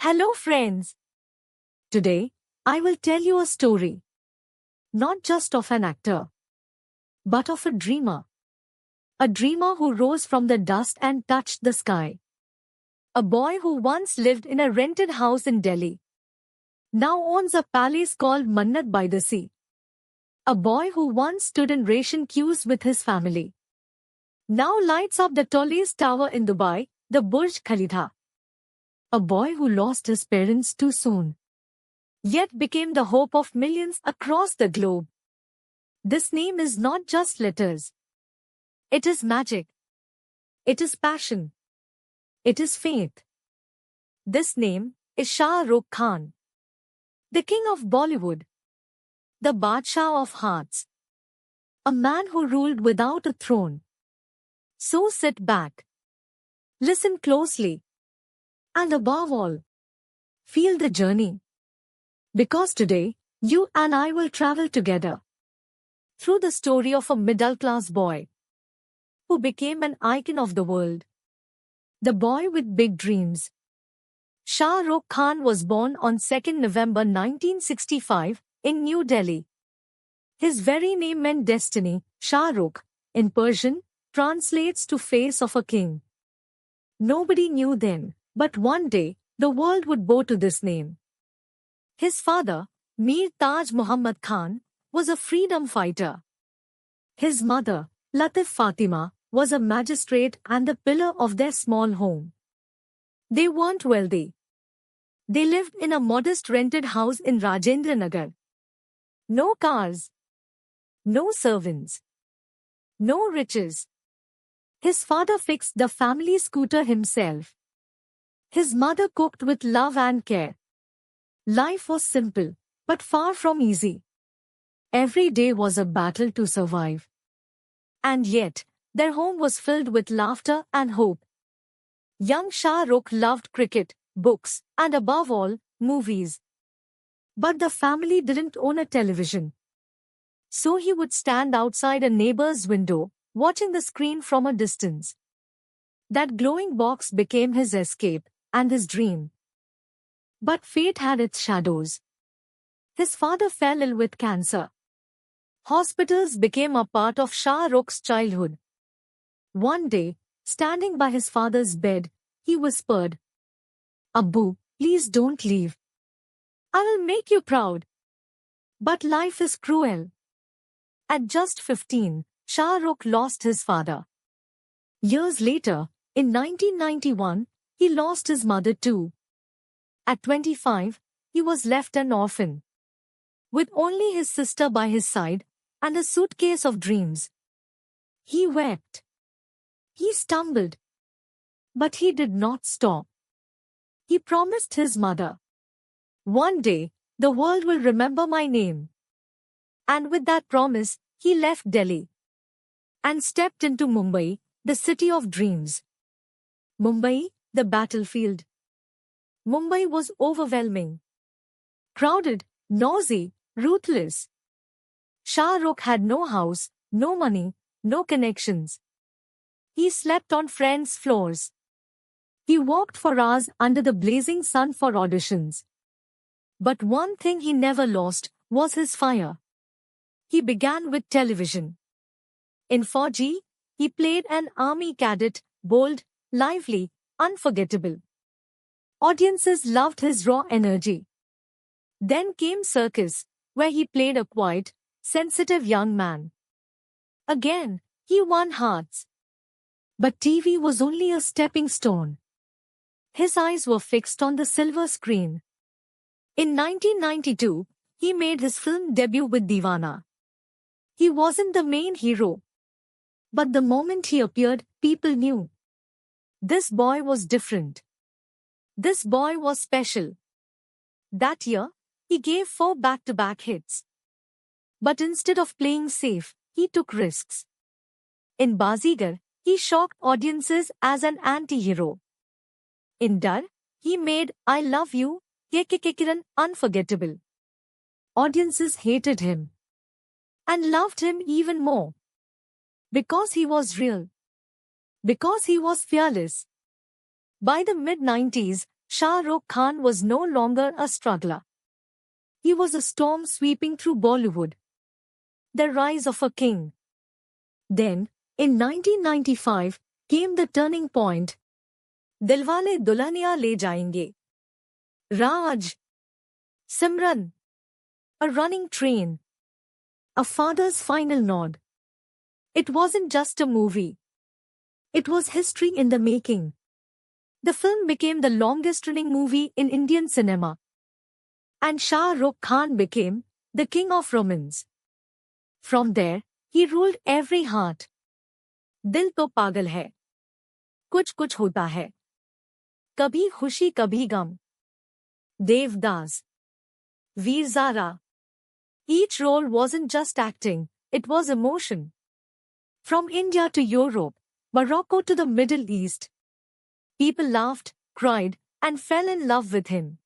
Hello friends. Today, I will tell you a story. Not just of an actor, but of a dreamer. A dreamer who rose from the dust and touched the sky. A boy who once lived in a rented house in Delhi. Now owns a palace called Mannat by the sea. A boy who once stood in ration queues with his family. Now lights up the tallest tower in Dubai, the Burj Khalifa. A boy who lost his parents too soon, yet became the hope of millions across the globe. This name is not just letters. It is magic. It is passion. It is faith. This name is Shah Rukh Khan, the king of Bollywood, the Badshah of hearts, a man who ruled without a throne. So sit back, listen closely, and above all, feel the journey. Because today, you and I will travel together through the story of a middle-class boy who became an icon of the world. The boy with big dreams. Shah Rukh Khan was born on 2nd November 1965 in New Delhi. His very name meant destiny. Shah Rukh, in Persian, translates to face of a king. Nobody knew then, but one day, the world would bow to this name. His father, Mir Taj Muhammad Khan, was a freedom fighter. His mother, Latif Fatima, was a magistrate and the pillar of their small home. They weren't wealthy. They lived in a modest rented house in Rajendra Nagar. No cars. No servants. No riches. His father fixed the family scooter himself. His mother cooked with love and care. Life was simple, but far from easy. Every day was a battle to survive. And yet, their home was filled with laughter and hope. Young Shah Rukh loved cricket, books, and above all, movies. But the family didn't own a television. So he would stand outside a neighbor's window, watching the screen from a distance. That glowing box became his escape and his dream. But fate had its shadows. His father fell ill with cancer. Hospitals became a part of Shah Rukh's childhood. One day, standing by his father's bed, he whispered, "Abbu, please don't leave. I will make you proud." But life is cruel. At just 15, Shah Rukh lost his father. Years later, in 1991, he lost his mother too. At 25, he was left an orphan, with only his sister by his side and a suitcase of dreams. He wept. He stumbled. But he did not stop. He promised his mother, "One day, the world will remember my name." And with that promise, he left Delhi and stepped into Mumbai, the city of dreams. Mumbai, the battlefield. Mumbai was overwhelming. Crowded, noisy, ruthless. Shah Rukh had no house, no money, no connections. He slept on friends' floors. He walked for hours under the blazing sun for auditions. But one thing he never lost was his fire. He began with television. In 4G, he played an army cadet, bold, lively, unforgettable. Audiences loved his raw energy. Then came Circus, where he played a quiet, sensitive young man. Again, he won hearts. But TV was only a stepping stone. His eyes were fixed on the silver screen. In 1992, he made his film debut with Deewana. He wasn't the main hero. But the moment he appeared, people knew. This boy was different. This boy was special. That year, he gave 4 back-to-back hits. But instead of playing safe, he took risks. In Bazigar, he shocked audiences as an anti-hero. In Dar, he made I Love You, Ye Ke Kiran unforgettable. Audiences hated him and loved him even more. Because he was real. Because he was fearless. By the mid-90s, Shah Rukh Khan was no longer a struggler. He was a storm sweeping through Bollywood. The rise of a king. Then, in 1995, came the turning point. Dilwale Dulhaniya Le Jayenge. Raj. Simran. A running train. A father's final nod. It wasn't just a movie. It was history in the making. The film became the longest-running movie in Indian cinema. And Shah Rukh Khan became the king of romance. From there, he ruled every heart. Dil to pagal hai. Kuch kuch hota hai. Kabhi khushi kabhi gum. Devdas. Veer Zara. Each role wasn't just acting, it was emotion. From India to Europe, Morocco to the Middle East, people laughed, cried, and fell in love with him.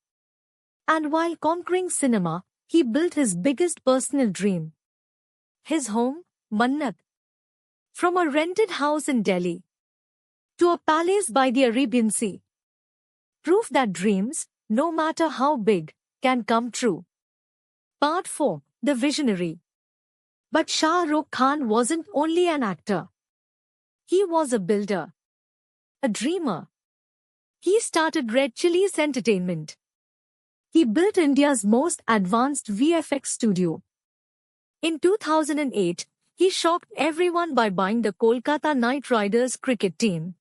And while conquering cinema, he built his biggest personal dream. His home, Mannat. From a rented house in Delhi to a palace by the Arabian Sea. Proof that dreams, no matter how big, can come true. Part 4. The Visionary. But Shah Rukh Khan wasn't only an actor. He was a builder. A dreamer. He started Red Chillies Entertainment. He built India's most advanced VFX studio. In 2008, he shocked everyone by buying the Kolkata Knight Riders cricket team.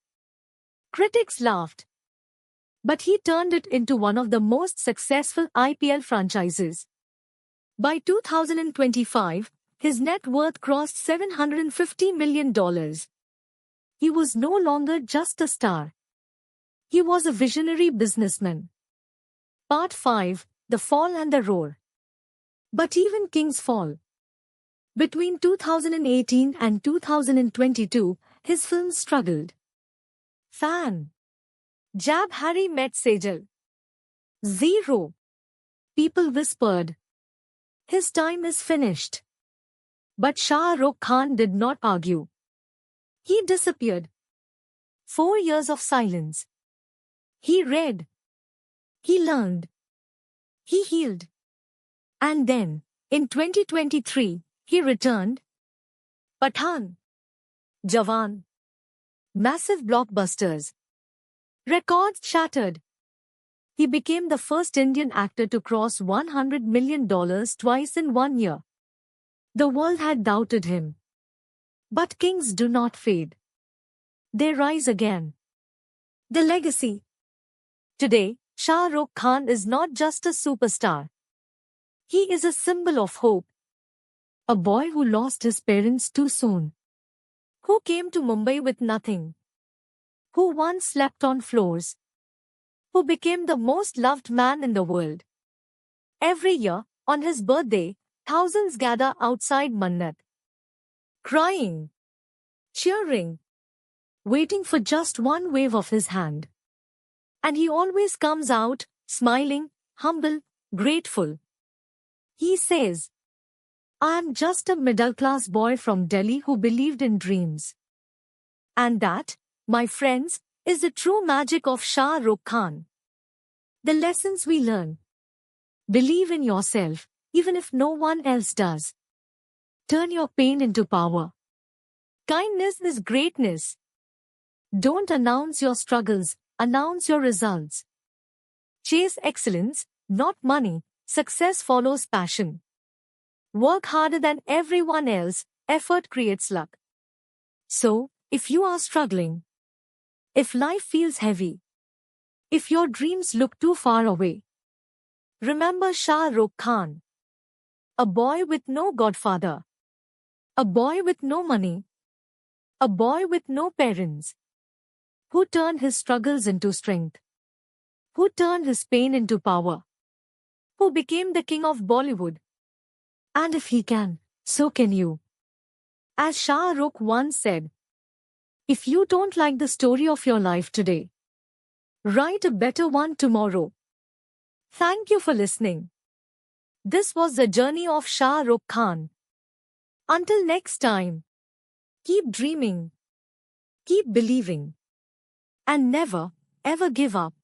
Critics laughed. But he turned it into one of the most successful IPL franchises. By 2025, his net worth crossed $750 million. He was no longer just a star. He was a visionary businessman. Part 5. The Fall and the Roar. But even kings fall. Between 2018 and 2022, his films struggled. Fan. Jab Harry Met Sejal. Zero. People whispered. His time is finished. But Shah Rukh Khan did not argue. He disappeared. 4 years of silence. He read. He learned. He healed. And then, in 2023, he returned. Pathaan. Jawan. Massive blockbusters. Records shattered. He became the first Indian actor to cross $100 million twice in 1 year. The world had doubted him. But kings do not fade. They rise again. The legacy. Today, Shah Rukh Khan is not just a superstar. He is a symbol of hope. A boy who lost his parents too soon. Who came to Mumbai with nothing. Who once slept on floors. Who became the most loved man in the world. Every year, on his birthday, thousands gather outside Mannat. Crying. Cheering. Waiting for just one wave of his hand. And he always comes out, smiling, humble, grateful. He says, I am just a middle-class boy from Delhi who believed in dreams. And that, my friends, is the true magic of Shah Rukh Khan. The lessons we learn. Believe in yourself, even if no one else does. Turn your pain into power. Kindness is greatness. Don't announce your struggles, announce your results. Chase excellence, not money. Success follows passion. Work harder than everyone else, effort creates luck. So, if you are struggling, if life feels heavy, if your dreams look too far away, remember Shah Rukh Khan. A boy with no godfather. A boy with no money. A boy with no parents. Who turned his struggles into strength. Who turned his pain into power. Who became the king of Bollywood. And if he can, so can you. As Shah Rukh once said, if you don't like the story of your life today, write a better one tomorrow. Thank you for listening. This was the journey of Shah Rukh Khan. Until next time, keep dreaming, keep believing, and never, ever give up.